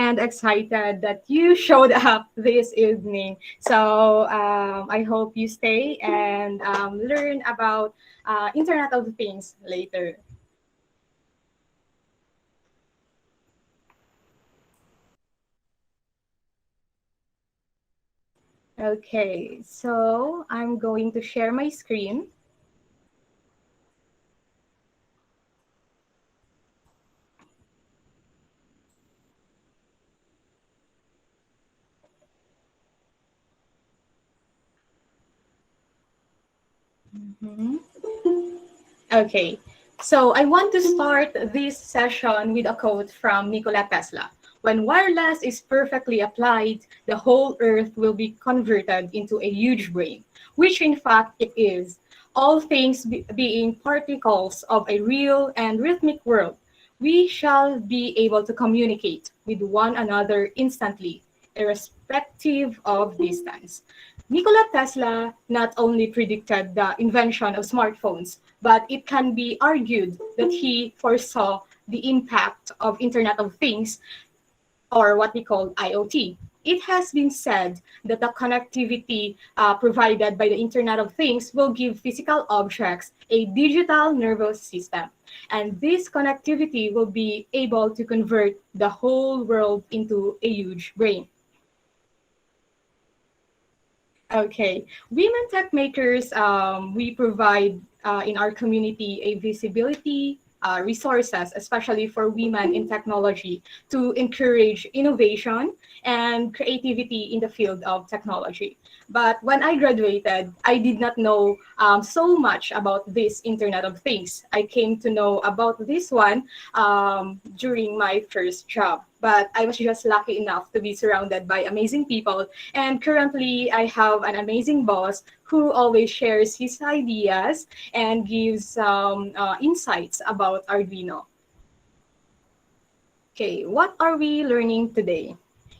and excited that you showed up this evening. So I hope you stay and learn about Internet of Things later. Okay, so I'm going to share my screen. Mhm. Okay, so I want to start this session with a quote from Nikola Tesla. When wireless is perfectly applied, the whole earth will be converted into a huge brain, which in fact it is. All things being particles of a real and rhythmic world, we shall be able to communicate with one another instantly, irrespective of distance. Nikola Tesla not only predicted the invention of smartphones, but it can be argued that he foresaw the impact of Internet of Things, or what we call IoT. It has been said that the connectivity provided by the Internet of Things will give physical objects a digital nervous system. And this connectivity will be able to convert the whole world into a huge brain. Okay, women tech makers, we provide in our community a visibility, resources, especially for women in technology, to encourage innovation and creativity in the field of technology. But when I graduated, I did not know so much about this Internet of Things. I came to know about this one during my first job. But I was just lucky enough to be surrounded by amazing people. And currently, I have an amazing boss who always shares his ideas and gives insights about Arduino. Okay, what are we learning today?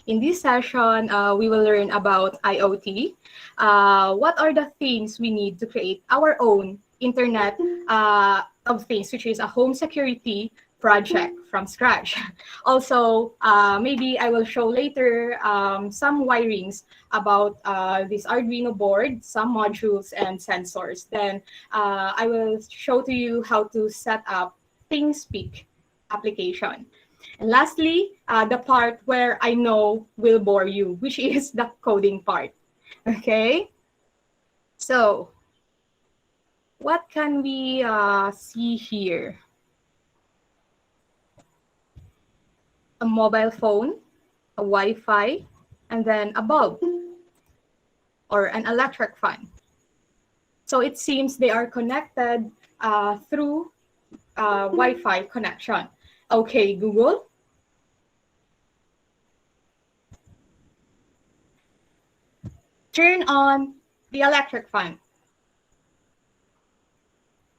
In this session, we will learn about IoT. What are the things we need to create our own Internet of Things, which is a home security project from scratch. Also, maybe I will show later some wirings about this Arduino board, some modules and sensors. Then I will show to you how to set up Thingsspeak application. And lastly, the part where I know will bore you, which is the coding part. Okay, so what can we see here? A mobile phone, a Wi-Fi, and then a bulb or an electric fan. So it seems they are connected through Wi-Fi connection. Okay, Google. Turn on the electric fan.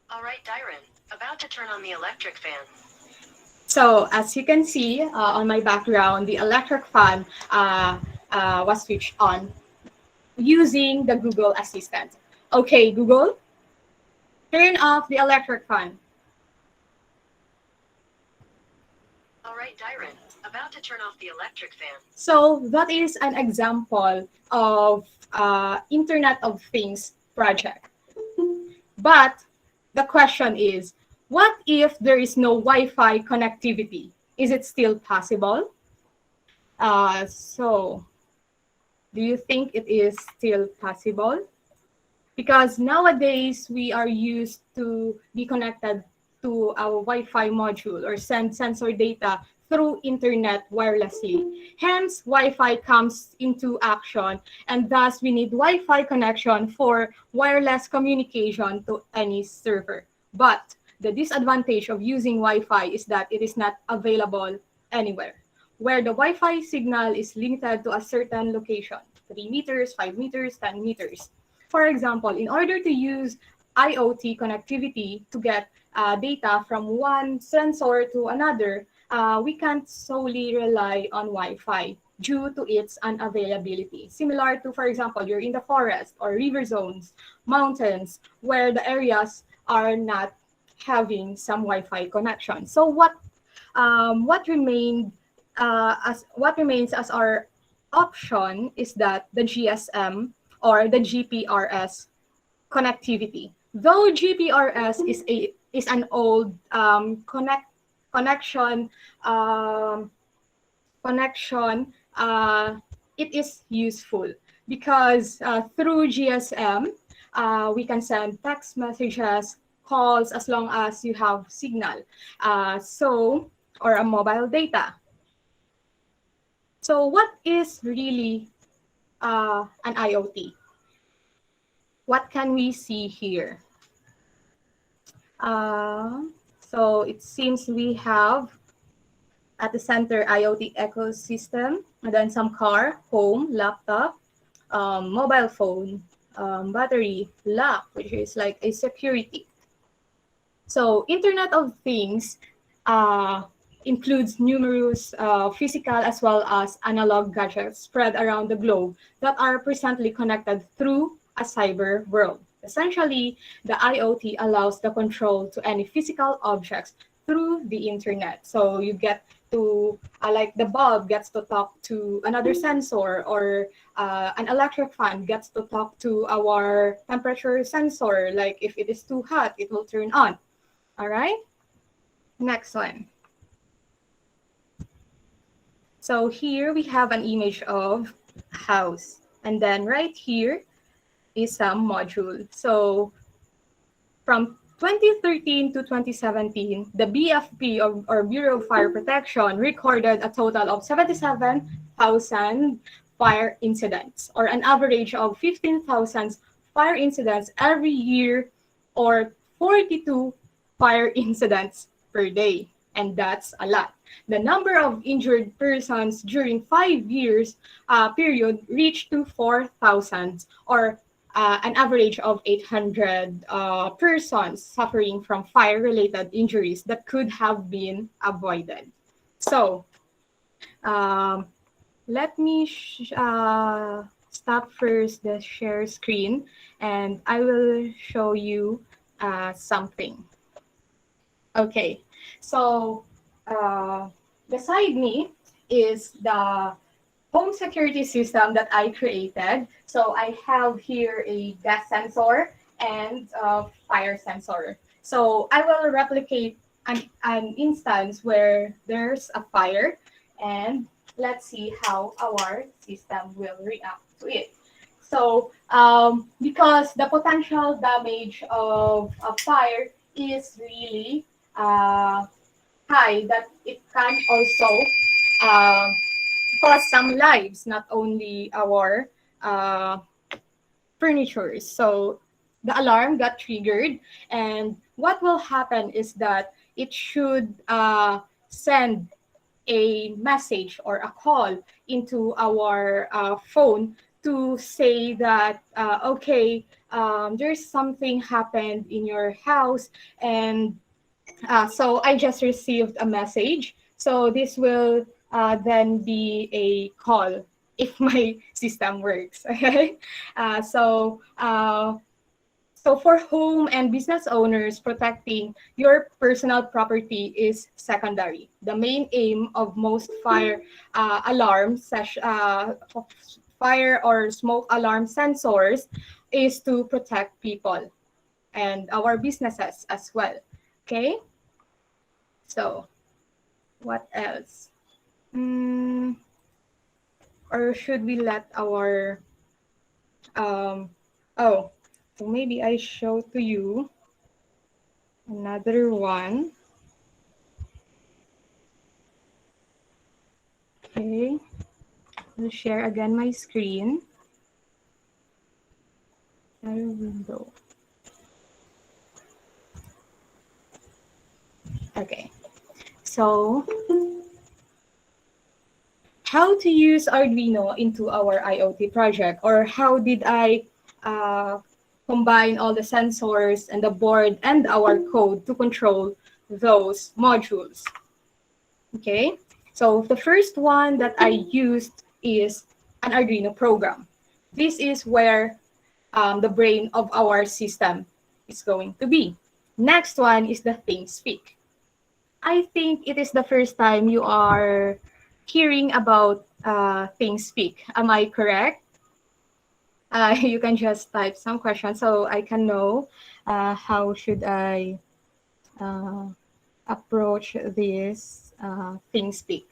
All right, Dairin, about to turn on the electric fan. So as you can see on my background, the electric fan was switched on using the Google Assistant. Okay, Google, turn off the electric fan. All right, Dairin, about to turn off the electric fan. So that is an example of Internet of Things project. But the question is, what if there is no Wi-Fi connectivity? Is it still possible? So do you think it is still possible? Because nowadays we are used to be connected to our Wi-Fi module or send sensor data through internet wirelessly. Hence, Wi-Fi comes into action, and thus we need Wi-Fi connection for wireless communication to any server. But the disadvantage of using Wi-Fi is that it is not available anywhere, where the Wi-Fi signal is limited to a certain location, 3 meters, 5 meters, 10 meters. For example, in order to use IoT connectivity to get data from one sensor to another, we can't solely rely on Wi-Fi due to its unavailability. Similar to, for example, you're in the forest or river zones, mountains, where the areas are not having some Wi-Fi connection. So what remained as what remains as our option is that the GSM or the GPRS connectivity. Though GPRS is an old connection um, connection, it is useful because through GSM, we can send text messages, calls as long as you have signal, or a mobile data. So what is really an IoT? What can we see here? So it seems we have at the center IoT ecosystem, and then some car, home, laptop, mobile phone, battery, lock, which is like a security. So Internet of Things includes numerous physical as well as analog gadgets spread around the globe that are presently connected through a cyber world. Essentially, the IoT allows the control to any physical objects through the internet. So you get to, like the bulb gets to talk to another sensor, or an electric fan gets to talk to our temperature sensor. Like if it is too hot, it will turn on. All right, next one. So here we have an image of a house. And then right here is a module. So from 2013 to 2017, the BFP, or Bureau of Fire Protection, recorded a total of 77,000 fire incidents, or an average of 15,000 fire incidents every year, or 42 fire incidents per day. And that's a lot. The number of injured persons during 5 years period reached to 4,000, or an average of 800 persons suffering from fire-related injuries that could have been avoided. So let me stop first the share screen, and I will show you something. Okay, so beside me is the home security system that I created. So I have here a gas sensor and a fire sensor. So I will replicate an instance where there's a fire, and let's see how our system will react to it. So because the potential damage of a fire is really high, that it can also cause some lives, not only our furniture. So the alarm got triggered, and what will happen is that it should send a message or a call into our phone to say that, okay, there's something happened in your house, and so I just received a message. So this will then be a call if my system works. Okay, so for home and business owners, protecting your personal property is secondary. The main aim of most fire fire or smoke alarm sensors is to protect people and our businesses as well. Okay, so what else? Or should we let our oh, so maybe I show to you another one. Okay, I'll share again my screen. Share window. Okay, so how to use Arduino into our IoT project, or how did I combine all the sensors and the board and our code to control those modules. Okay, so the first one that I used is an Arduino program. This is where the brain of our system is going to be. Next one is the Thingsspeak. I think it is the first time you are hearing about Thingsspeak. Am I correct? You can just type some questions so I can know how should I approach this Thingsspeak.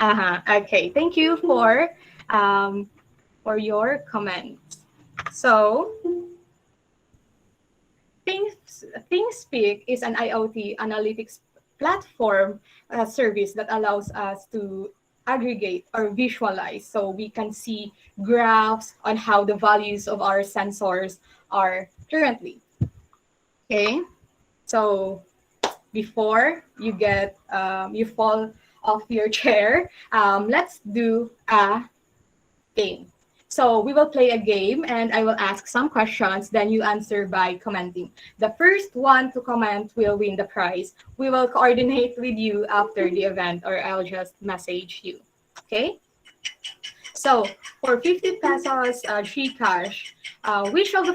Okay, thank you for your comments. So Thingsspeak is an IoT analytics platform service that allows us to aggregate or visualize so we can see graphs on how the values of our sensors are currently. Okay, so before you fall off your chair, let's do a game. So we will play a game and I will ask some questions, then you answer by commenting. The first one to comment will win the prize. We will coordinate with you after the event or I'll just message you. Okay? So for 50 pesos Gcash, which in the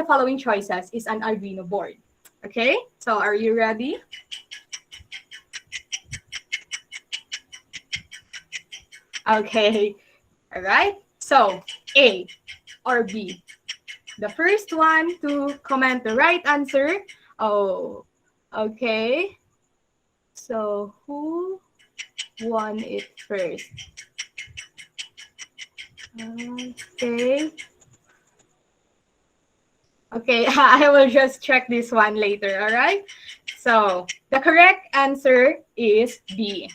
following choices is an Arduino board? Okay? So are you ready? Okay. All right. So A or B. The first one to comment the right answer. Oh, okay. So who won it first? Okay. Okay, I will just check this one later, all right? So the correct answer is B.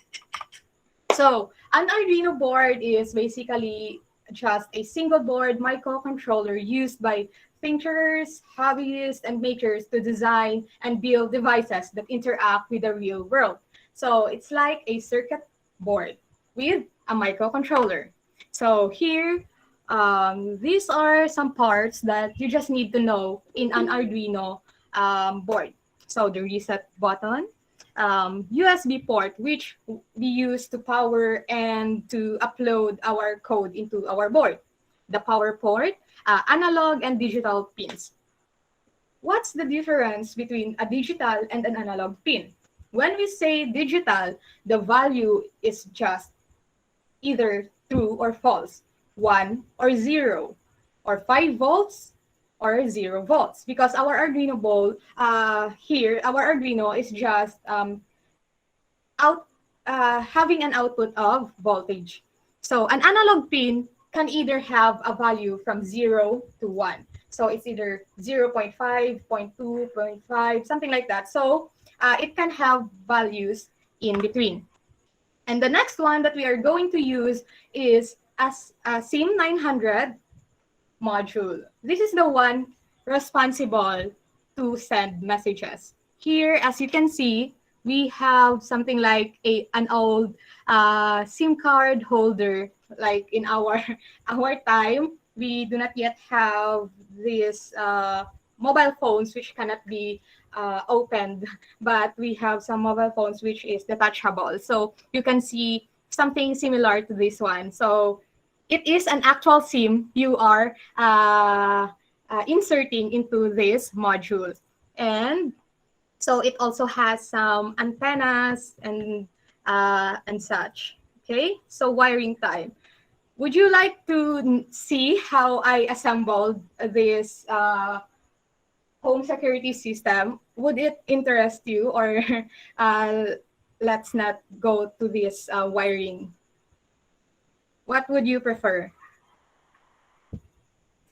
So an Arduino board is basically just a single board microcontroller used by thinkers, hobbyists, and makers to design and build devices that interact with the real world. So it's like a circuit board with a microcontroller. So here, these are some parts that you just need to know in an Arduino board. So the reset button, USB port, which we use to power and to upload our code into our board. The power port, analog and digital pins. What's the difference between a digital and an analog pin? When we say digital, the value is just either true or false, 1 or 0, or 5 volts or 0 volts. Because our Arduino board here, our Arduino is just having an output of voltage. So an analog pin can either have a value from 0 to 1. So it's either 0 0.5, 0.2, 0.5, something like that. So it can have values in between. And the next one that we are going to use is a SIM900 module. This is the one responsible to send messages. Here, as you can see, we have something like an old SIM card holder. Like in our time, we do not yet have these mobile phones which cannot be opened, but we have some mobile phones which is detachable. So you can see something similar to this one. So it is an actual SIM you are inserting into this module. And so it also has some antennas and such. Okay, so wiring time. Would you like to see how I assembled this home security system? Would it interest you, or let's not go to this wiring? What would you prefer?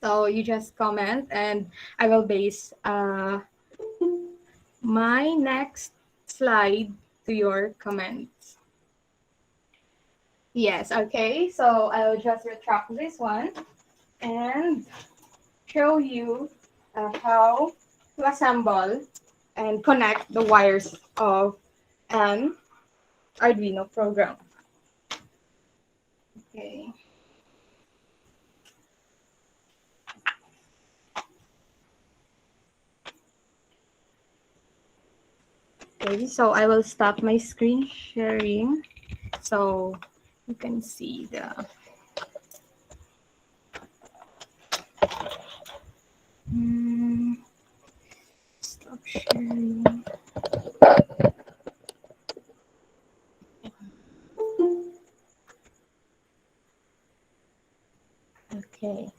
So you just comment and I will base my next slide to your comments. Yes, okay. So I'll just retract this one and show you how to assemble and connect the wires of an Arduino program. Okay. Okay, so I will stop my screen sharing so you can see the stop sharing. Okay.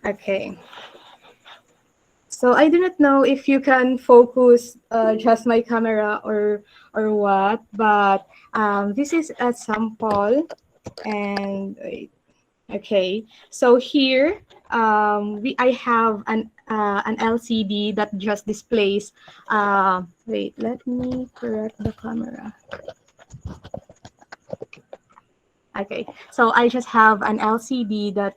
Okay. So I do not know if you can focus just my camera or what, but this is a sample, and wait, okay. So here I have an LCD that just displays. Wait, let me correct the camera. Okay, so I just have an LCD that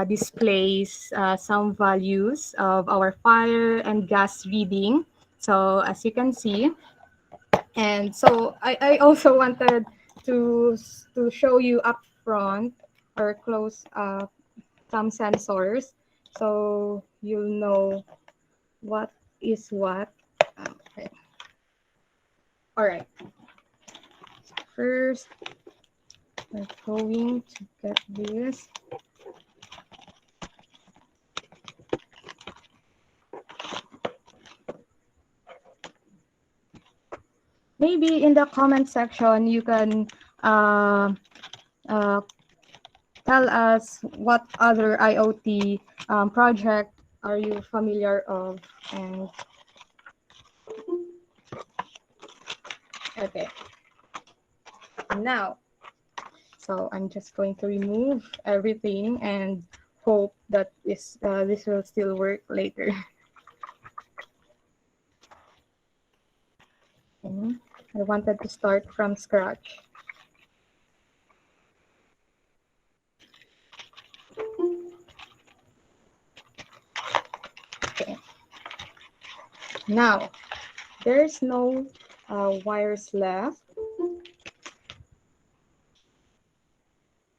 displays some values of our fire and gas reading. So as you can see, and so I also wanted to show you up front or close up some sensors, so you'll know what is what. Okay. All right. First, we're going to get this. Maybe in the comment section, you can uh, uh, tell us what other IoT project are you familiar of. And okay, now, so I'm just going to remove everything and hope that this will still work later. Okay. I wanted to start from scratch. Okay. Now, there's no wires left.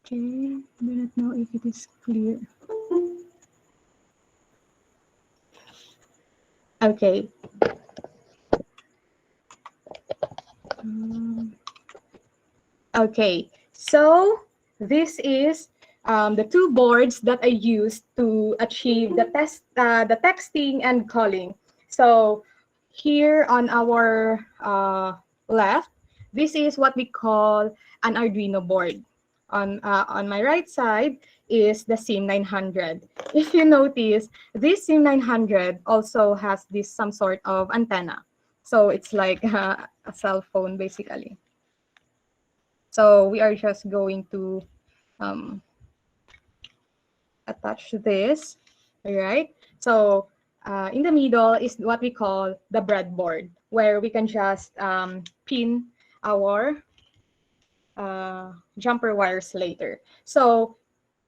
Okay, I do not know if it is clear. Okay. Okay, so this is the two boards that I used to achieve the texting and calling. So here on our left, this is what we call an Arduino board. On my right side is the SIM900. If you notice, this SIM900 also has this some sort of antenna. So it's like a cell phone basically. So we are just going to attach this, all right? So in the middle is what we call the breadboard, where we can just pin our jumper wires later. So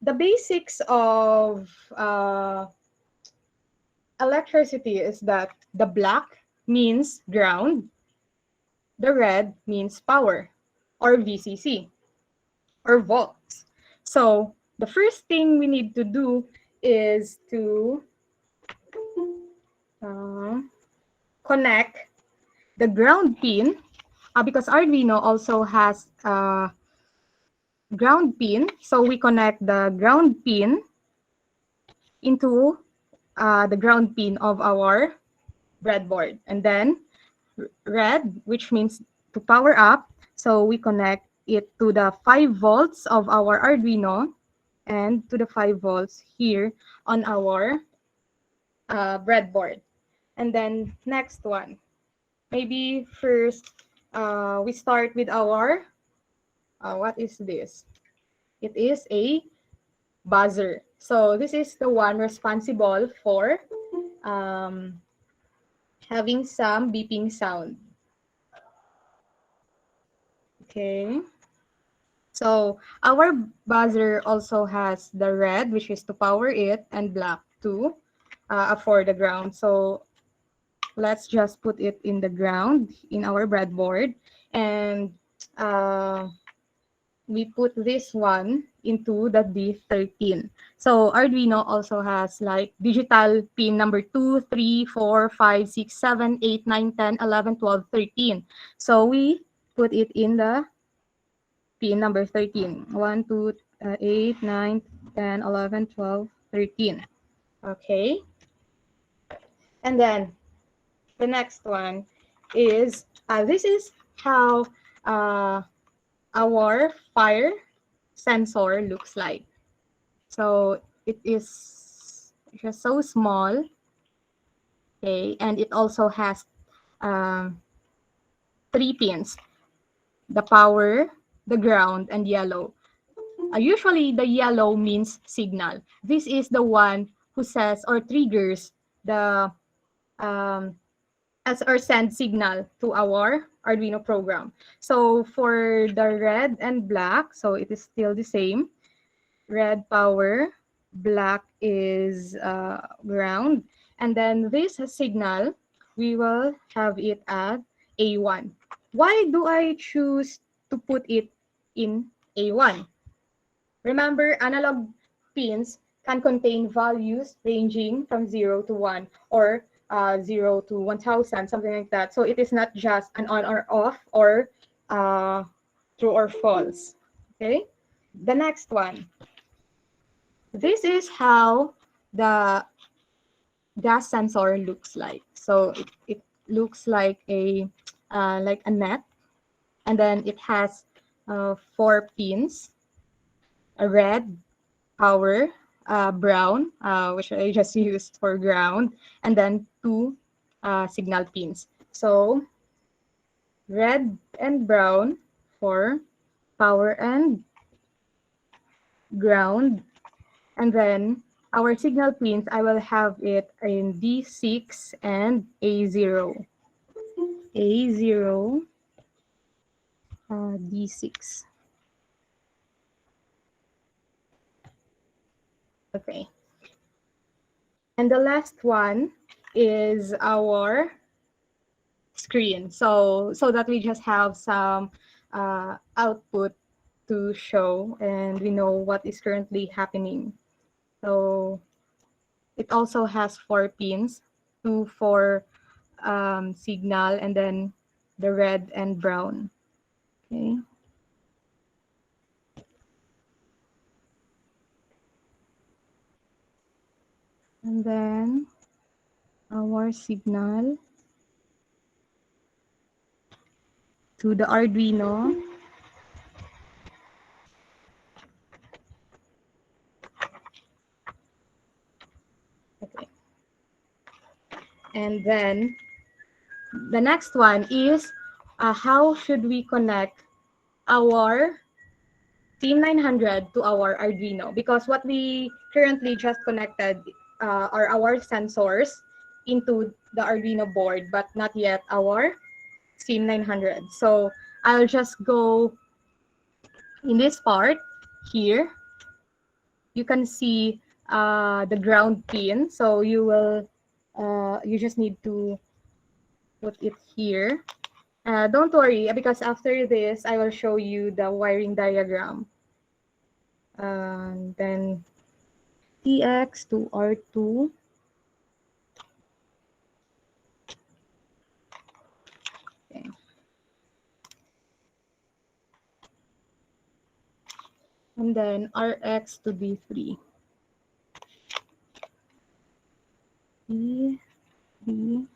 the basics of electricity is that the black means ground, the red means power, or VCC, or volts. So the first thing we need to do is to connect the ground pin because Arduino also has a ground pin. So we connect the ground pin into the ground pin of our breadboard. And then red, which means to power up. So we connect it to the 5 volts of our Arduino and to the 5 volts here on our breadboard. And then next one, maybe first we start with our, what is this? It is a buzzer. So this is the one responsible for having some beeping sound. Okay. So our buzzer also has the red, which is to power it, and black too, for the ground. So let's just put it in the ground in our breadboard, and we put this one into the D13. So Arduino also has like digital pin number 2, 3, 4, 5, 6, 7, 8, 9, 10, 11, 12, 13. So we put it in the pin number 13. 1, 2, 8, 9, 10, 11, 12, 13. Okay. And then the next one is This is how our fire sensor looks like. So it is just so small, okay, and it also has um, 3 pins: the power, the ground, and yellow. Usually, the yellow means signal. This is the one who says or triggers the um, as or send signal to our Arduino program. So for the red and black, so it is still the same. Red power, black is ground, and then this signal we will have it at A1. Why do I choose to put it in A1? Remember, analog pins can contain values ranging from 0 to 1 or 0 to 1000, something like that. So it is not just an on or off or uh, true or false. Okay. The next one. This is how the gas sensor looks like. So it looks like a net, and then it has 4 pins: a red, power, brown, which I just used for ground, and then 2 signal pins. So red and brown for power and ground, and then our signal pins, I will have it in D6 and A0. A0, D6. Okay. And the last one is our screen. So that we just have some output to show and we know what is currently happening. So it also has 4 pins, 2 for signal, and then the red and brown. Okay. And then our signal to the Arduino. Okay. And then the next one is how should we connect our Team 900 to our Arduino? Because what we currently just connected are our sensors into the Arduino board, but not yet our Team 900. So I'll just go in this part here. You can see the ground pin. So you just need to put it here. Don't worry, because after this, I will show you the wiring diagram. Then TX to R2. Okay. And then RX to D3. D3.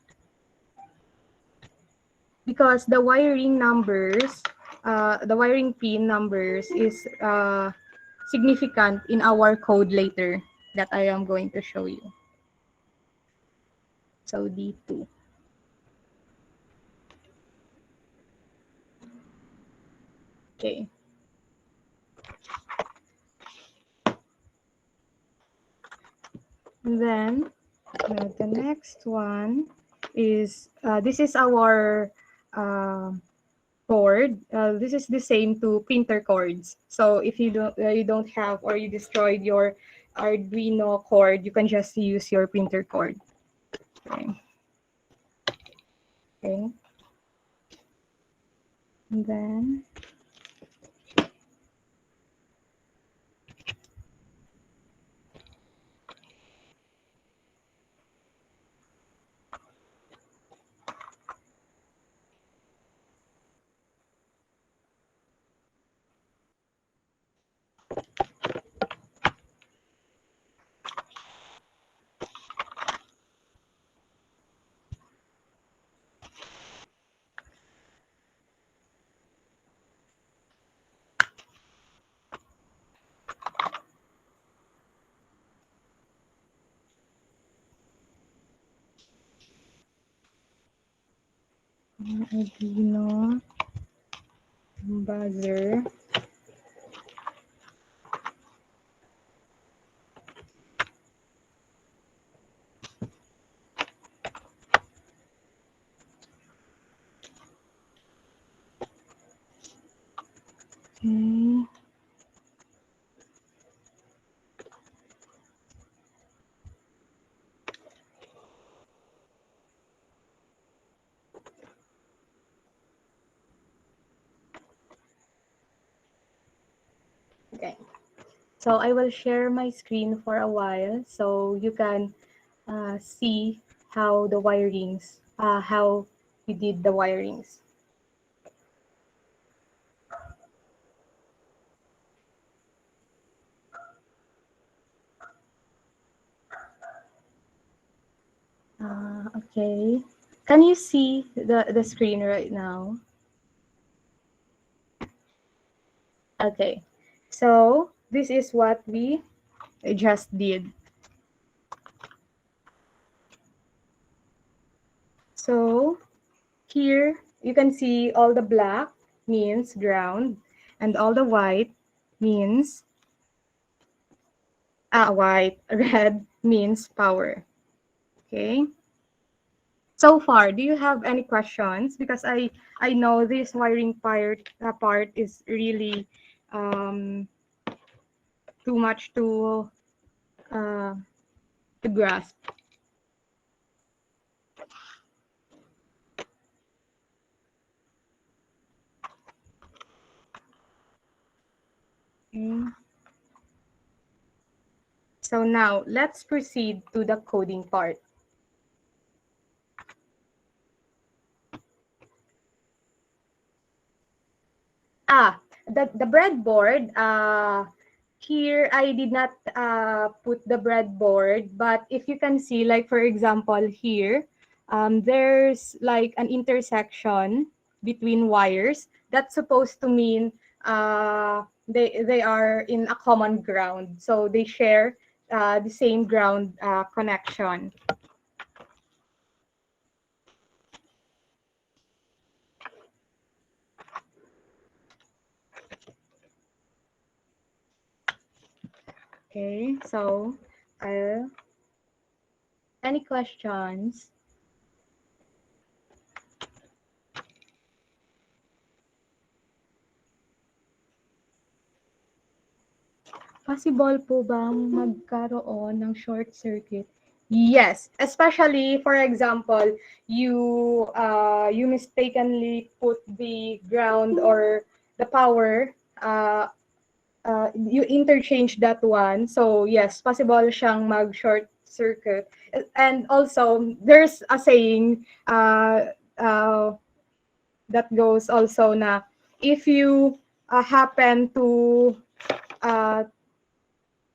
Because the wiring numbers, the wiring pin numbers is significant in our code later that I am going to show you. So D2. Okay. And then the next one is this is our cord. This is the same to printer cords. So if you don't have or you destroyed your Arduino cord, you can just use your printer cord. Okay. Okay. And then Arduino buzzer. Okay. Okay. So I will share my screen for a while so you can see how the wirings, how we did the wirings. Okay. Can you see the screen right now? Okay. So this is what we just did. So here you can see all the black means ground and all the white means white, red means power. Okay. So far, do you have any questions? Because I know this wiring part is really um, too much uh, to grasp. Okay. So now let's proceed to the coding part. The breadboard. Here I did not put the breadboard, but if you can see, like for example here, there's like an intersection between wires. That's supposed to mean they are in a common ground, so they share the same ground connection. Okay, so any questions? Possible po bang magkaroon ng short circuit? Yes, especially for example, you mistakenly put the ground or the power, you interchange that one. So yes, possible siyang mag short circuit. And also there's a saying that goes also na if you happen to uh,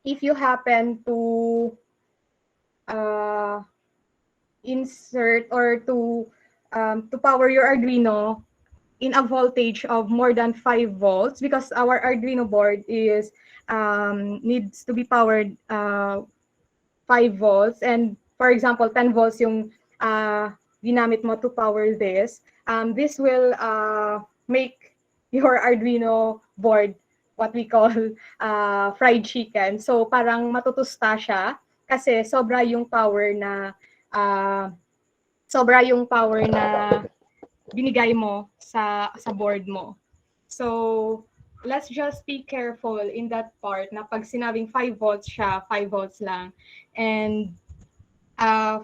if you happen uh, insert or to power your Arduino in a voltage of more than 5 volts, because our Arduino board is needs to be powered 5 volts, and for example 10 volts yung ginamit mo to power this, this will make your Arduino board what we call fried chicken. So parang matutusta siya kasi uh, sobra yung power na binigay mo sa board mo. So let's just be careful in that part na pag sinabing 5 volts siya, 5 volts lang. And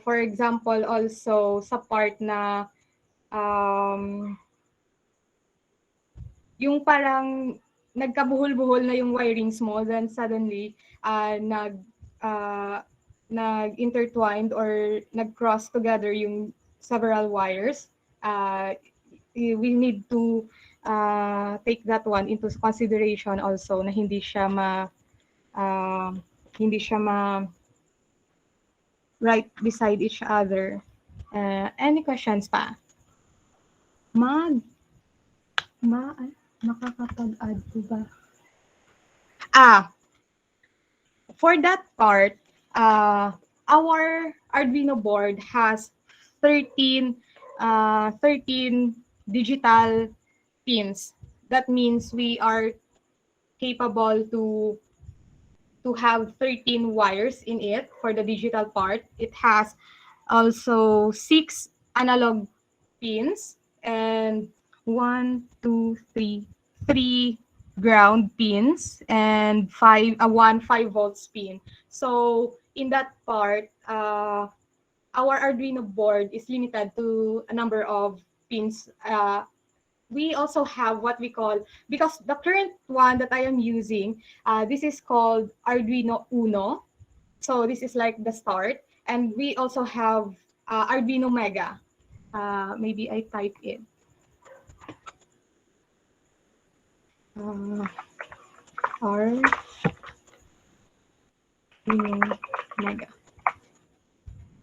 for example also sa part na um, yung parang nagkabuhol-buhol na yung wirings mo, then suddenly uh, nag-intertwined or nag-cross together yung several wires. We need to take that one into consideration also, na uh, hindi siya ma right beside each other. Any questions pa? Makakapag-add ko ba? For that part, our Arduino board has 13 13 digital pins. That means we are capable to have 13 wires in it for the digital part. It has also 6 analog pins and three ground pins and one 5 volts pin. So in that part, our Arduino board is limited to a number of pins. We also have what we call, because the current one that I am using, this is called Arduino Uno. So this is like the start. And we also have Arduino Mega. Maybe I type it. Arduino Mega.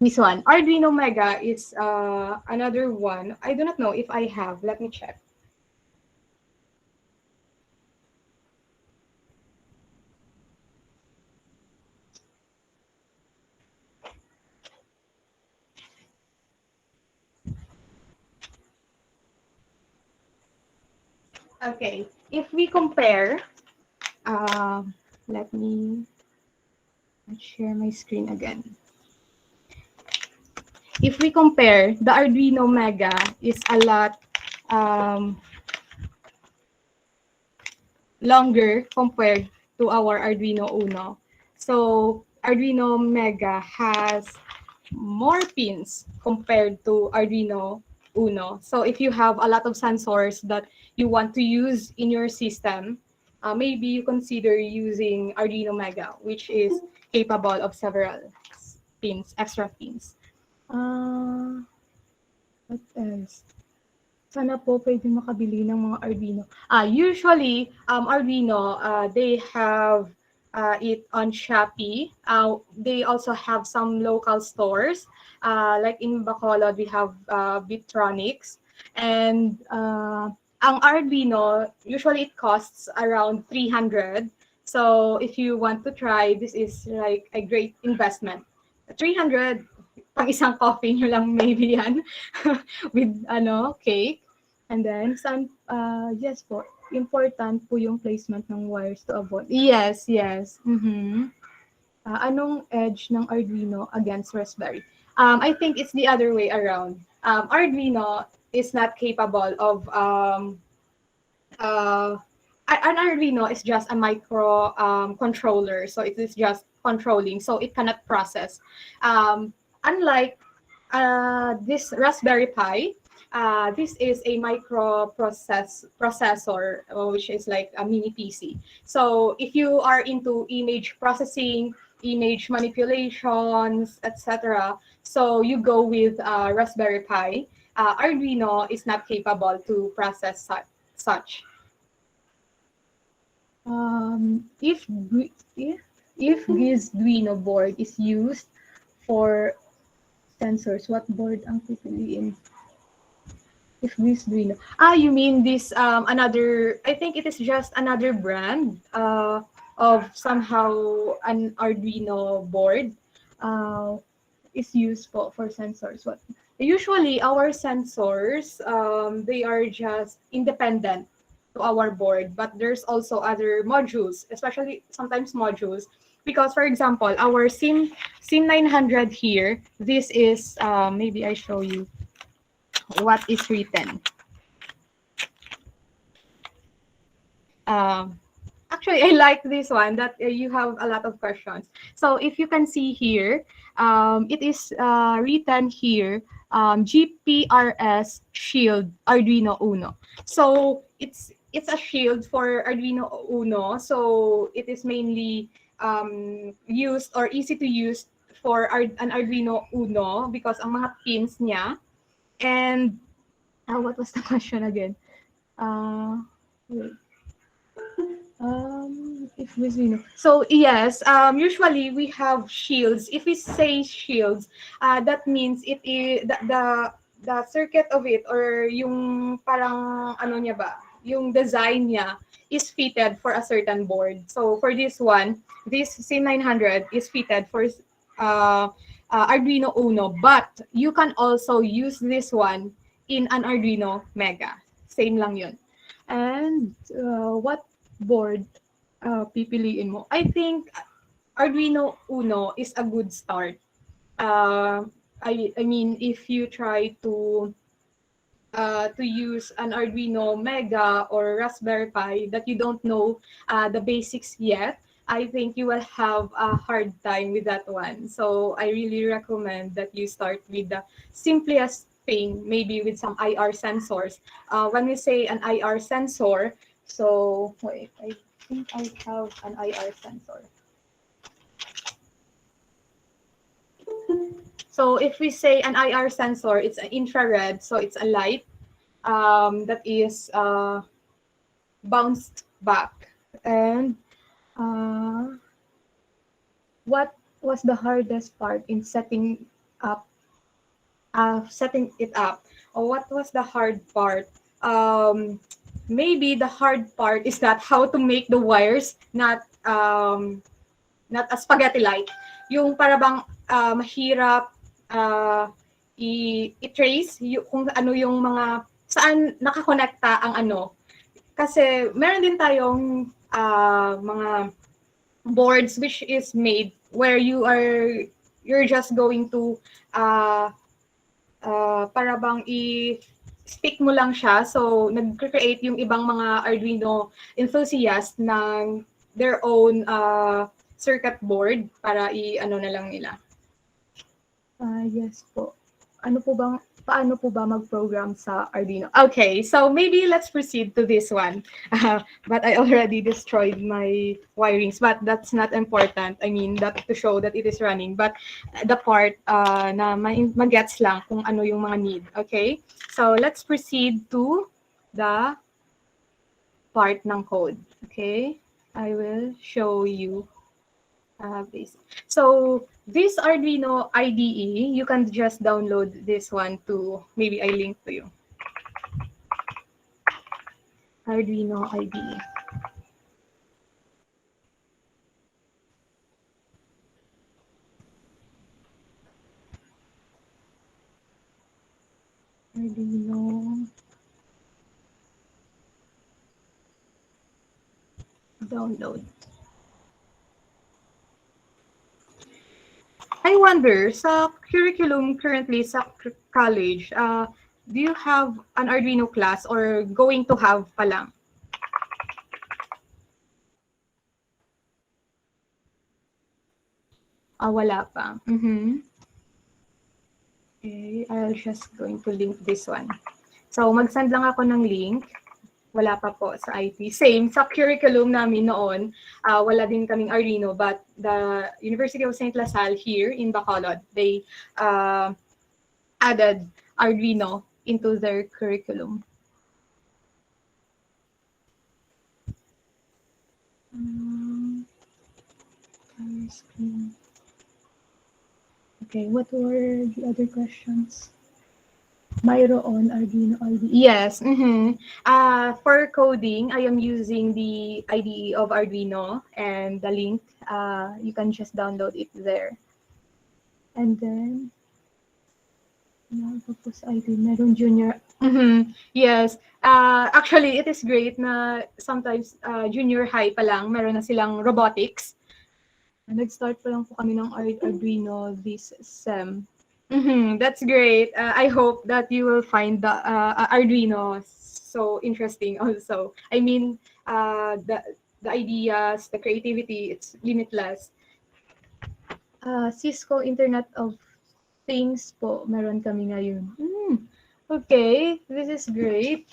This one, Arduino Mega, is another one. I do not know if I have. Let me check. Okay, if we compare, let me share my screen again. If we compare, the Arduino Mega is a lot longer compared to our Arduino Uno. So Arduino Mega has more pins compared to Arduino Uno. So if you have a lot of sensors that you want to use in your system, maybe you consider using Arduino Mega, which is capable of several pins, extra pins. What else? Sana po pwede makabili ng mga Arduino. Usually, Arduino, they have it on Shopee. They also have some local stores. Like in Bacolod, we have Bitronics. And ang Arduino, usually it costs around 300. So if you want to try, this is like a great investment. 300, pang isang coffee nyo lang maybe yan with cake. And then, yes po, important po yung placement ng wires to avoid. Yes, yes. Anong edge ng Arduino against Raspberry? I think it's the other way around. Arduino is not capable of, an Arduino is just a micro controller. So it is just controlling, so it cannot process. Unlike this Raspberry Pi, this is a processor, which is like a mini PC. So if you are into image processing, image manipulations, etc., so you go with Raspberry Pi. Arduino is not capable to process such. If this Arduino board is used for sensors, what board ang pipiliin? If this Arduino, you mean this another? I think it is just another brand of somehow an Arduino board is used for sensors. What usually our sensors, they are just independent to our board, but there's also other modules, especially sometimes modules, because for example, our SIM 900 here, this is maybe I show you what is written. Actually, I like this one that you have a lot of questions. So if you can see here, it is written here, GPRS Shield Arduino Uno. So it's a shield for Arduino Uno. So it is mainly used or easy to use for an Arduino Uno because ang mga pins niya. And what was the question again? Wait. If we know. So yes, usually we have shields. If we say shields, that means it is the circuit of it, or yung parang ano niya ba, yung design niya is fitted for a certain board. So for this one, this C900 is fitted for Arduino Uno, but you can also use this one in an Arduino Mega. Same lang yun. And what board pipiliin mo? I think Arduino Uno is a good start. I mean, if you try to use an Arduino Mega or Raspberry Pi that you don't know the basics yet, I think you will have a hard time with that one. So I really recommend that you start with the simplest thing, maybe with some IR sensors. When we say an IR sensor, so wait, I think I have an IR sensor. So if we say an IR sensor, it's an infrared, so it's a light that is bounced back. And what was the hardest part in up, setting it up? Or what was the hard part? Maybe the hard part is that how to make the wires not a spaghetti-like. Yung para bang mahirap i-trace kung ano yung mga saan nakakonekta ang ano. Kasi meron din tayong mga boards which is made where you're just going to para bang stick mo lang siya. So nag-create yung ibang mga Arduino enthusiast ng their own circuit board para i-ano na lang nila. Yes po. Paano po ba mag-program sa Arduino? Okay, so maybe let's proceed to this one. But I already destroyed my wirings, but that's not important. I mean, that to show that it is running. But the part na mag-gets lang kung ano yung mga need. Okay, so let's proceed to the part ng code. Okay, I will show you. So this Arduino IDE, you can just download this one to, maybe I link to you. Arduino IDE. Arduino. Download. I wonder, sa curriculum currently sa college, do you have an Arduino class or going to have pa lang? Wala pa. Okay, I'll just going to link this one. So, mag-send lang ako ng link. Wala pa po sa IT. Same, sa curriculum namin noon, wala din kaming Arduino, but the University of St. LaSalle here in Bacolod, they added Arduino into their curriculum. Okay, what were the other questions? Mayroon Arduino IDE. Yes. For coding, I am using the IDE of Arduino and the link. You can just download it there. And then, meron junior. Yes. Actually, it is great na sometimes junior high pa lang, meron na silang robotics. Nag-start pa lang po kami ng Arduino this SEM. That's great. I hope that you will find the Arduino so interesting also. I mean, the ideas, the creativity, it's limitless. Cisco Internet of Things po, meron kami ngayon. Okay, this is great.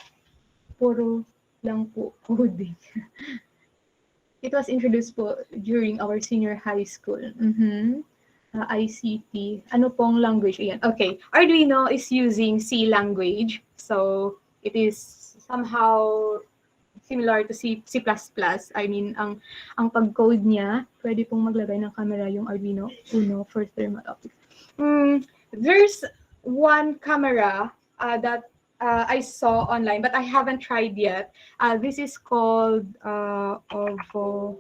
Puro lang po coding. It was introduced po during our senior high school. ICT. Ano pong language? Ayan. Okay. Arduino is using C language. So, it is somehow similar to C++. I mean, ang pag-code niya, pwede pong maglagay ng camera yung Arduino Uno for thermal optics. There's one camera that I saw online, but I haven't tried yet. This is called OVO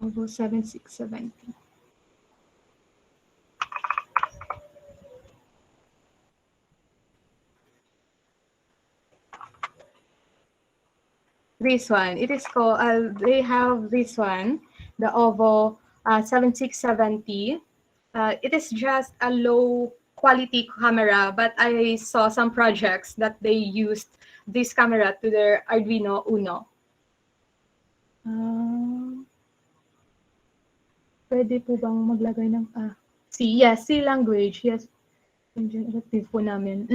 7670. this one. It is called, they have this one, the OVO 7670. It is just a low quality camera, but I saw some projects that they used this camera to their Arduino Uno. Pwede po bang maglagay ng C? Yes, C language. Yes. Engine elective po namin.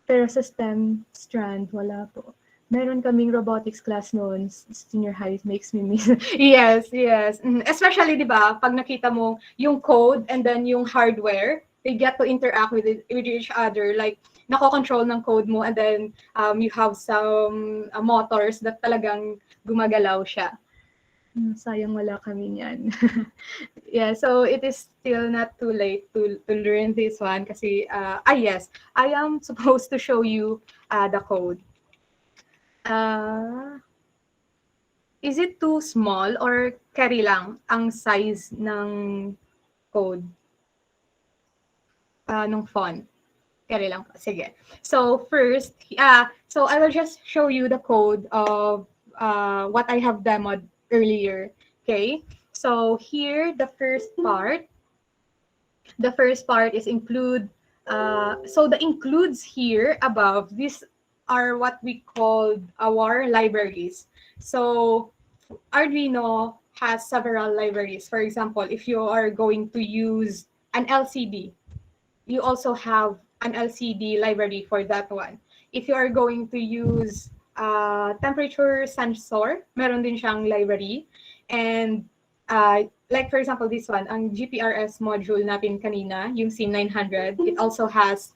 Pero sa STEM strand, wala po. Meron kaming robotics class noon, senior high, makes me miss. Yes. Especially, di ba, pag nakita mo yung code and then yung hardware, they get to interact with each other. Like, nako-control ng code mo and then you have some motors that talagang gumagalaw siya. Sayang wala kami niyan. Yeah, so it is still not too late to learn this one kasi, yes, I am supposed to show you the code. Is it too small or carry lang ang size ng code? Nung font? Carry lang po. Sige. So first, so I will just show you the code of what I have demoed earlier. Okay, so here the first part is include, so the includes here above, these are what we call our libraries. So Arduino has several libraries. For example, if you are going to use an LCD, you also have an LCD library for that one. If you are going to use temperature sensor, meron din siyang library. And like for example, this one, ang GPRS module natin kanina, yung SIM900, it also has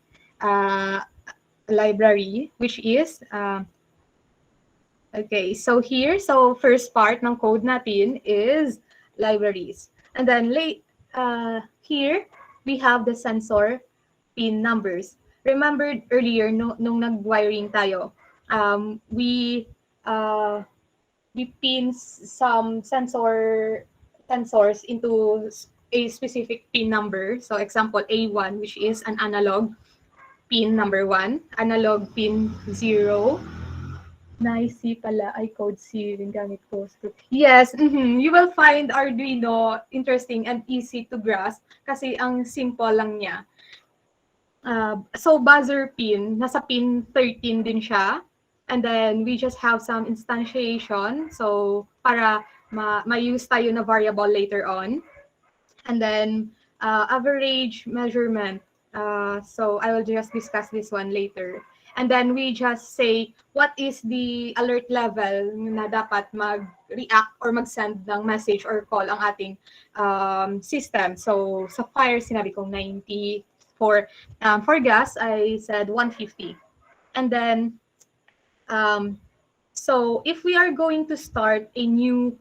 library, which is, okay, so here, so first part ng code natin is libraries. And then here, we have the sensor pin numbers. Remember earlier, nung nag-wiring tayo, we pin some sensors into a specific pin number. So example A1, which is an analog pin number 1, analog pin 0. Nice, C pala, I code C rin gamit ko. Yes, you will find Arduino interesting and easy to grasp kasi ang simple lang niya. So buzzer pin, nasa pin 13 din siya. And then we just have some instantiation. So para ma-use tayo na variable later on. And then average measurement. So I will just discuss this one later. And then we just say what is the alert level na dapat mag-react or mag-send ng message or call ang ating system. So sa fire, sinabi kong 90. For gas, I said 150. And then so if we are going to start a new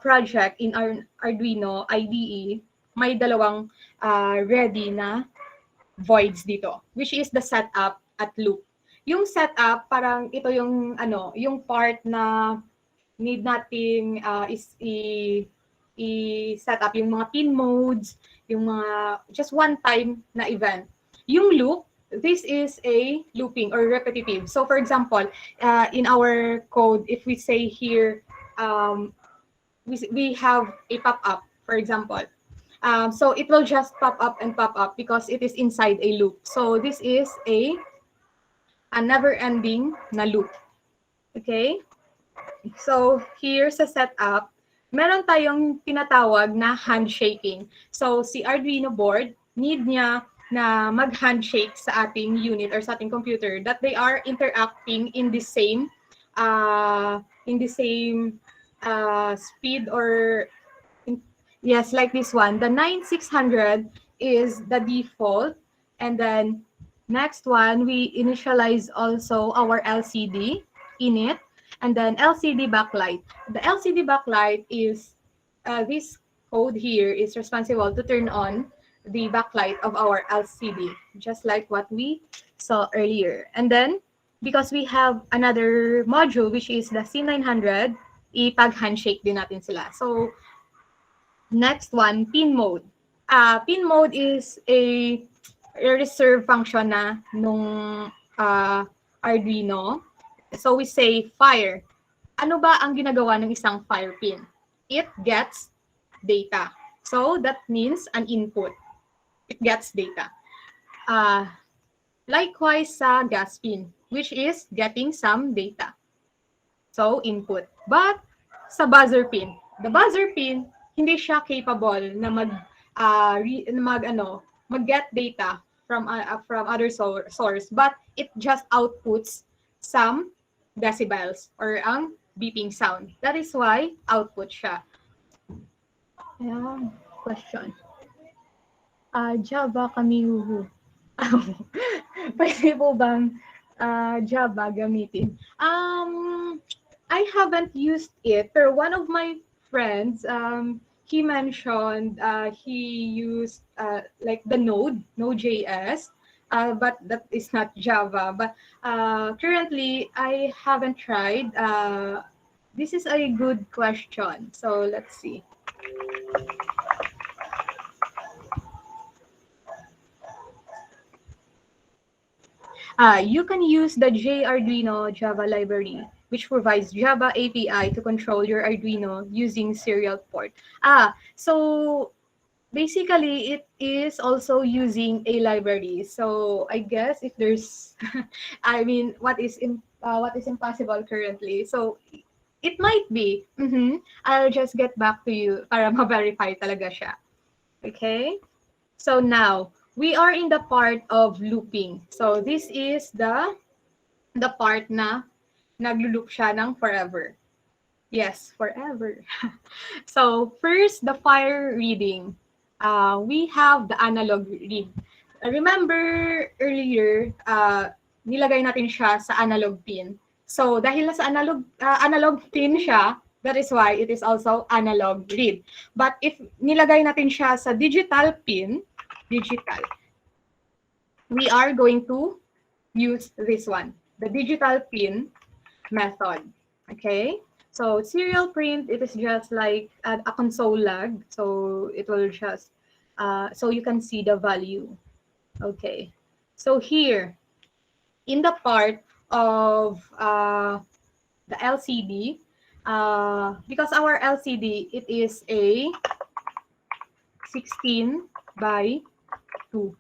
project in our Arduino IDE, may dalawang ready na voids dito, which is the setup at loop. Yung setup, parang ito yung yung part na need nating i-set up yung mga pin modes, yung mga just one time na event. Yung loop, this is a looping or repetitive. So for example, in our code, if we say here, we have a pop-up, for example. So it will just pop up and pop up because it is inside a loop. So this is a never-ending na loop. Okay? So here sa setup, meron tayong tinatawag na handshaking. So si Arduino board, need niya na mag-handshake sa ating unit or sa ating computer that they are interacting in the same speed or yes, like this one. The 9600 is the default, and then next one we initialize also our LCD in it, and then LCD backlight. The LCD backlight is this code here is responsible to turn on the backlight of our LCD, just like what we saw earlier. And then, because we have another module, which is the C900, ipag-handshake din natin sila. So, next one, pin mode. Pin mode is a reserve function na nung Arduino. So, we say fire. ano ba ang ginagawa ng isang fire pin? It gets data. So that means an input. It gets data. Likewise sa gas pin, which is getting some data. So input. But sa buzzer pin, the buzzer pin, hindi siya capable na mag-get data from other source, but it just outputs some decibels or ang beeping sound. That is why output siya. Ayan, question. Java kami huhu. Pwede po bang Java gamitin? I haven't used it, pero one of my friends, he mentioned he used like the Node.js, but that is not Java. But currently, I haven't tried. This is a good question. So let's see. You can use the Arduino Java library, which provides Java API to control your Arduino using serial port. So basically, it is also using a library. So I guess if there's, I mean, what is impossible currently? So it might be. I'll just get back to you para ma-verify talaga siya. Okay? So now, we are in the part of looping. So this is the part na naglo-loop siya ng forever. Yes, forever. So first, the fire reading. We have the analog read. Remember earlier, nilagay natin siya sa analog pin. So dahil sa analog pin siya, that is why it is also analog read. But if nilagay natin siya sa digital pin, we are going to use this one, the digital pin method. Okay, so serial print, it is just like a console log, so it will just so you can see the value. Okay, so here in the part of the LCD, because our LCD, it is a 16 by 2.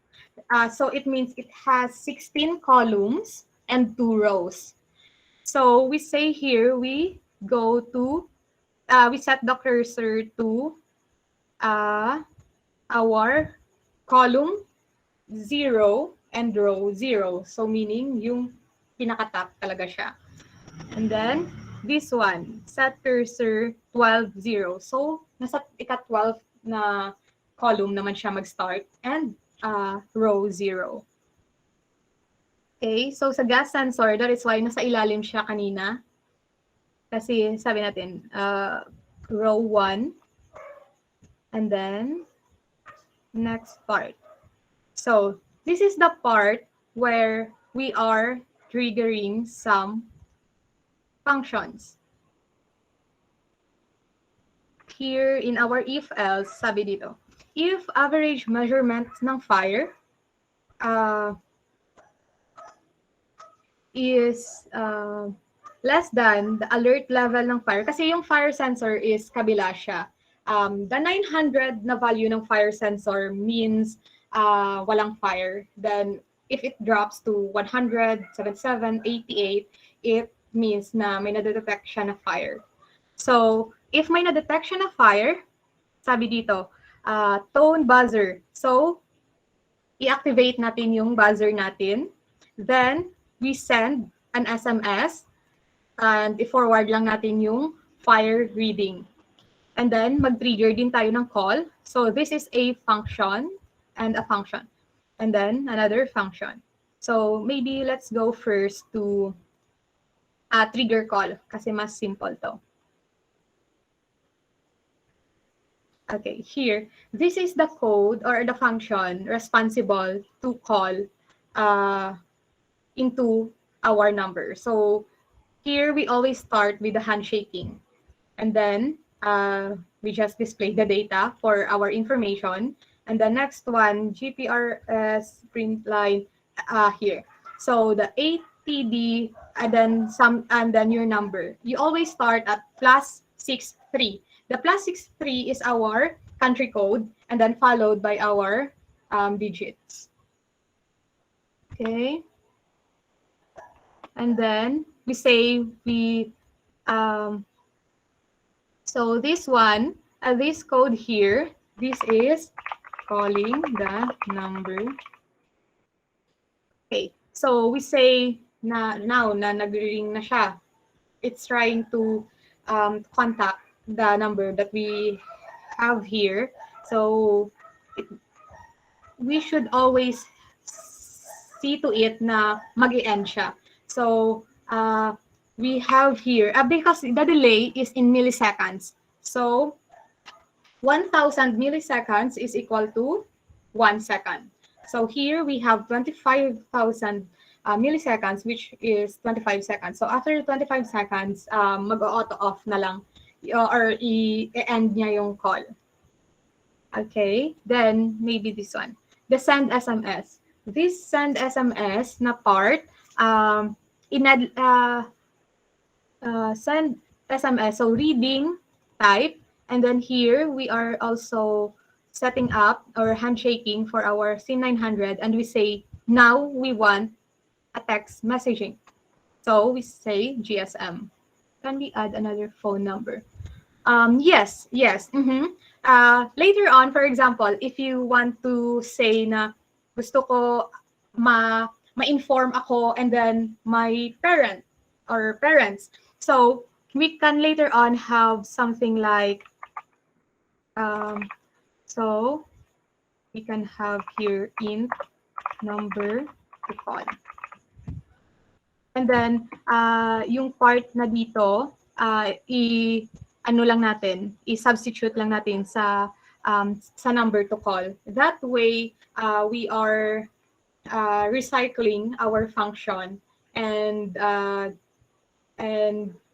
So it means it has 16 columns and 2 rows. So we say here, we go to, we set the cursor to our column 0 and row 0. So meaning yung pinaka-top talaga siya. And then this one, set cursor 12, 0. So nasa ika-12 na column naman siya mag-start and row 0. Okay, so sa gas sensor, that is why nasa ilalim siya kanina. Kasi sabi natin, row 1, and then next part. So this is the part where we are triggering some functions. Here in our if-else, sabi dito, if average measurement ng fire is less than the alert level ng fire, kasi yung fire sensor is kabila siya. The 900 na value ng fire sensor means walang fire. Then if it drops to 100, 77, 88, it means na may na-detect siya na fire. So if may na-detect siya na fire, sabi dito, tone buzzer. So, i-activate natin yung buzzer natin. Then, we send an SMS and i-forward lang natin yung fire reading. And then, mag-trigger din tayo ng call. So, this is a function and a function. And then, another function. So, maybe let's go first to trigger call kasi mas simple to. Okay, here, this is the code or the function responsible to call into our number. So here we always start with the handshaking. And then we just display the data for our information. And the next one, GPRS print line here. So the TD and then your number. You always start at +63. The +63 is our country code, and then followed by our digits. Okay. And then we say so this one, this code here, this is calling the number. Okay, so we say na now na nag-ring na siya. It's trying to contact the number that we have here. So we should always see to it na mag-end siya. So we have here, because the delay is in milliseconds. So 1,000 milliseconds is equal to 1 second. So here we have 25,000 milliseconds, which is 25 seconds. So after 25 seconds, mag-auto off na lang or i-end niya yung call. Okay, then maybe this one. The send SMS. This send SMS na part, send SMS, so reading, type, and then here we are also setting up or handshaking for our SIM900, and we say, now we want a text messaging. So we say GSM. Can we add another phone number? Yes. Later on, for example, if you want to say na gusto ko ma-inform ako and then my parent or parents. So we can later on have something like, so we can have here int number to call. And then yung part na dito, ano lang natin, i-substitute lang natin sa number to call. That way, we are recycling our function and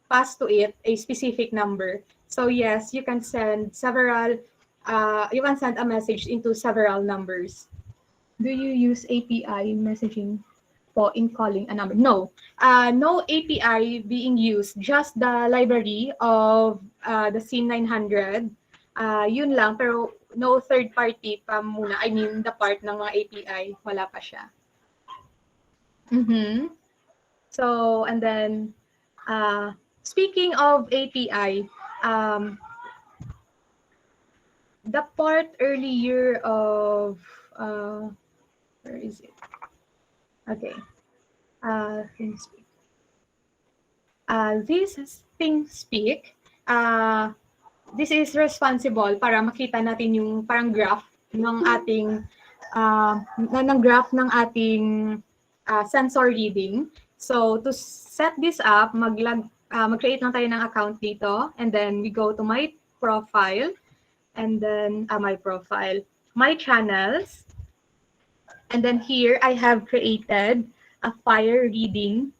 pass to it a specific number. So yes, you can send several, you can send a message into several numbers. Do you use API messaging po in calling a number? No, no API being used, just the library of the SIM900. Yun lang, pero no third party pa muna. I mean, the part ng mga API, wala pa siya. So, and then, speaking of API, the part earlier of, where is it? Okay, Thingsspeak. This is Thingsspeak. This is responsible para makita natin yung parang graph ng ating sensor reading. So to set this up, mag-create lang tayo ng account dito, and then we go to my profile, and then my channels, and then here I have created a fire reading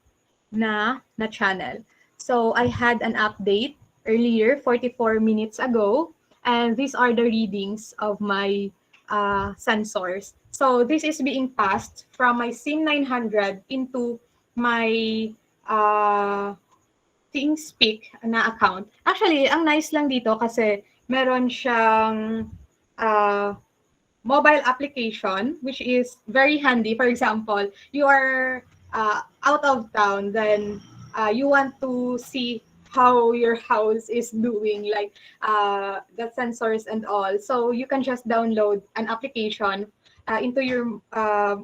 na channel. So I had an update earlier, 44 minutes ago, and these are the readings of my sensors. So this is being passed from my SIM900 into my Thingsspeak na account. Actually, ang nice lang dito kasi meron siyang mobile application, which is very handy. For example, you are out of town, then you want to see how your house is doing, like the sensors and all. So you can just download an application into your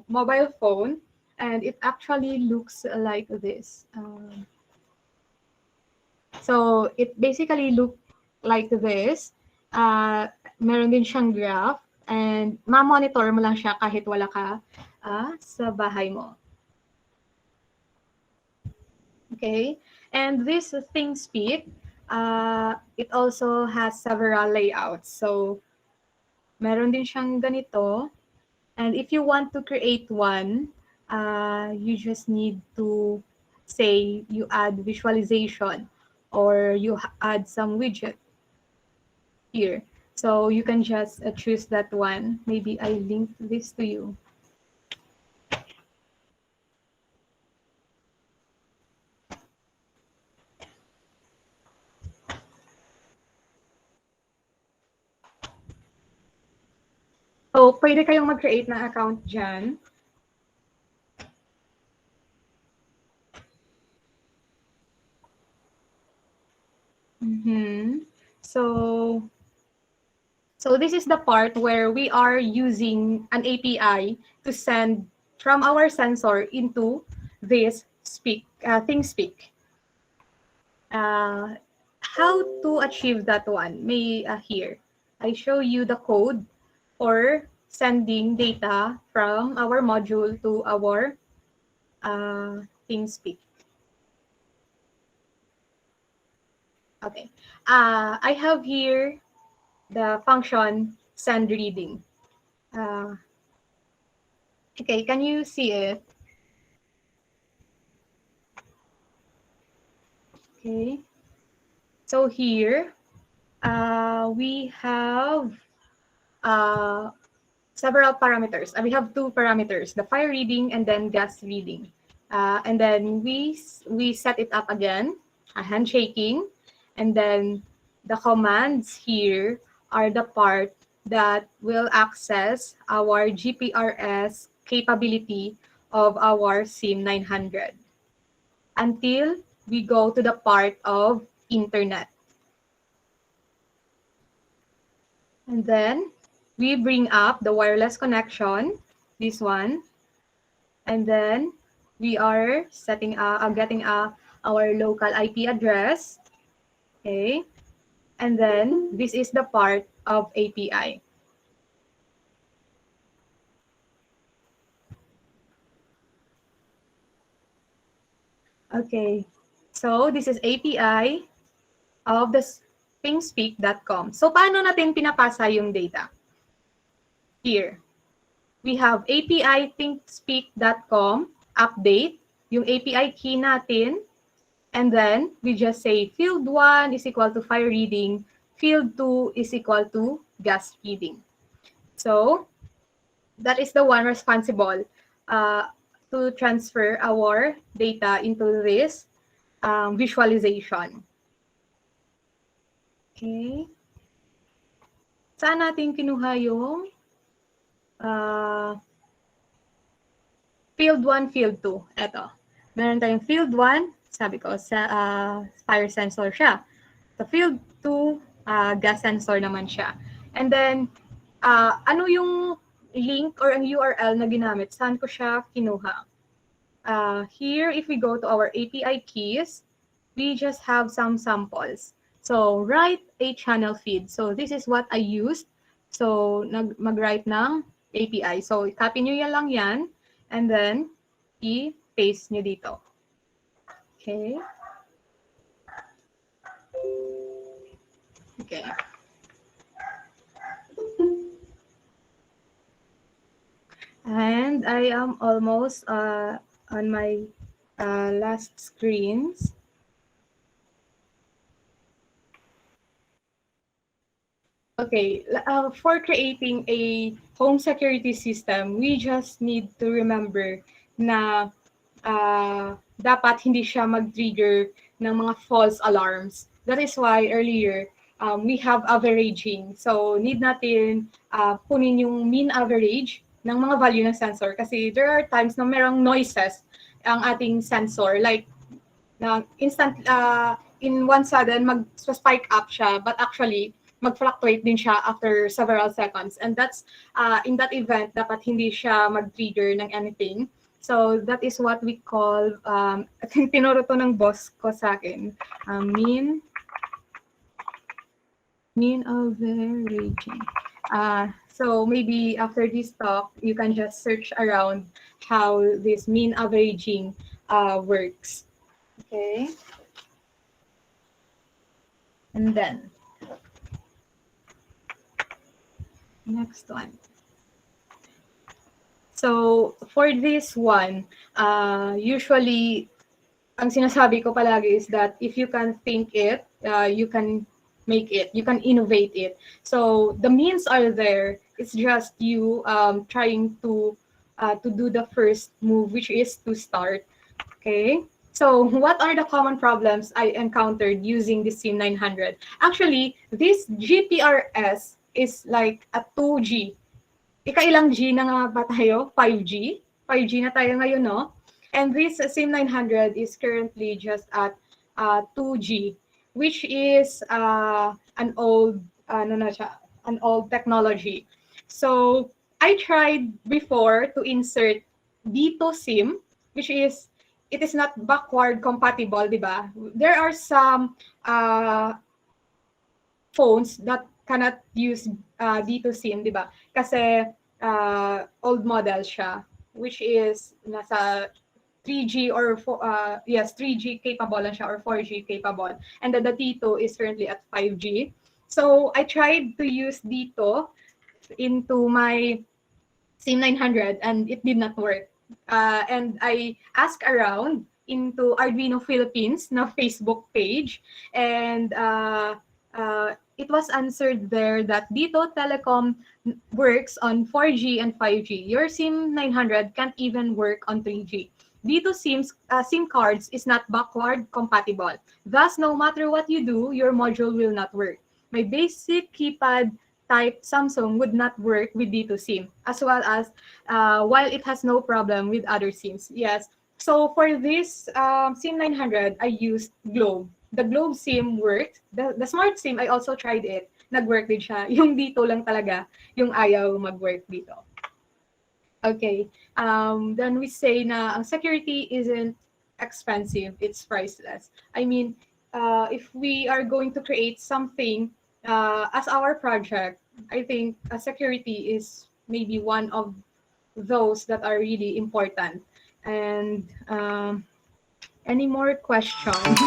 mobile phone, and it actually looks like this. So it basically looks like this. Meron din siyang graph, and ma-monitor mo lang siya kahit wala ka sa bahay mo. Okay, and this Thingsspeak, it also has several layouts. So meron din siyang ganito, and if you want to create one, you just need to say you add visualization or you add some widget here. So you can just choose that one. Maybe I link this to you. Okay, and this Thingsspeak, it also has several layouts. So meron din siyang ganito, and if you want to create one, you just need to say you add visualization or you add some widget here. So you can just choose that one. Maybe I link this to you. pwede kayong mag-create ng account dyan. So this is the part where we are using an API to send from our sensor into this Thingsspeak. How to achieve that one? Here, I show you the code for sending data from our module to our Thingsspeak. Okay, I have here the function send reading. Okay, can you see it? Okay, so here we have several parameters. We have two parameters, the fire reading and then gas reading. And then we set it up again, a handshaking, and then the commands here are the part that will access our GPRS capability of our SIM 900 until we go to the part of internet. And then we bring up the wireless connection, this one, and then we are getting our local IP address, okay, and then this is the part of API. Okay, so this is API of the Thingsspeak.com. So paano natin pinapasa yung data? Here, we have API Thingsspeak.com update, yung API key natin, and then we just say field 1 is equal to fire reading, field 2 is equal to gas reading. So that is the one responsible to transfer our data into this visualization. Okay. Saan natin kinuha yung field 1, field 2. Ito. Meron tayong field 1, sabi ko, sa fire sensor siya. Sa field 2, gas sensor naman siya. And then, ano yung link or ang URL na ginamit? Saan ko siya kinuha? Here, if we go to our API keys, we just have some samples. So, write a channel feed. So, this is what I used. So, mag-write ng API. So, copy nyo yan lang yan. And then, i-paste nyo dito. Okay. Okay. And I am almost on my last screens. Okay, for creating a home security system, we just need to remember na dapat hindi siya mag-trigger ng mga false alarms. That is why earlier, we have averaging. So, need natin kunin yung mean average ng mga value ng sensor kasi there are times na merong noises ang ating sensor. Like, instant, in one sudden, mag-spike up siya, but actually, mag-fluctuate din siya after several seconds. And that's, in that event, dapat hindi siya mag-trigger ng anything. So, that is what we call, tinuro to ng boss ko sa akin, mean averaging. So, maybe after this talk, you can just search around how this mean averaging works. Okay? And then, next one. So, for this one, usually, ang sinasabi ko palagi is that if you can think it, you can make it, you can innovate it. So, the means are there. It's just you trying to do the first move, which is to start. Okay? So, what are the common problems I encountered using the SIM 900? Actually, this GPRS is like a 2G. Ikailang G na nga ba tayo? 5G? 5G na tayo ngayon, no? And this SIM900 is currently just at 2G, which is an old, ano na siya, an old technology. So, I tried before to insert dito SIM, which is, it is not backward compatible, di ba? There are some phones that cannot use dito SIM, di ba? Kasi old model siya, which is nasa 3G or 3G capable lang siya or 4G capable. And then the Dito is currently at 5G. So I tried to use Dito into my SIM900 and it did not work. And I asked around into Arduino Philippines na Facebook page, and it was answered there that Dito Telecom works on 4G and 5G. Your SIM900 can't even work on 3G. Dito SIM cards is not backward compatible. Thus, no matter what you do, your module will not work. My basic keypad type Samsung would not work with Dito SIM, as well as while it has no problem with other SIMs. Yes. So for this SIM900, I used Globe. The Globe SIM worked. The Smart SIM, I also tried it. Nag-work din siya. Yung Dito lang talaga, yung ayaw mag-work dito. Okay. Then we say na ang security isn't expensive, it's priceless. I mean, if we are going to create something as our project, I think security is maybe one of those that are really important. And any more questions?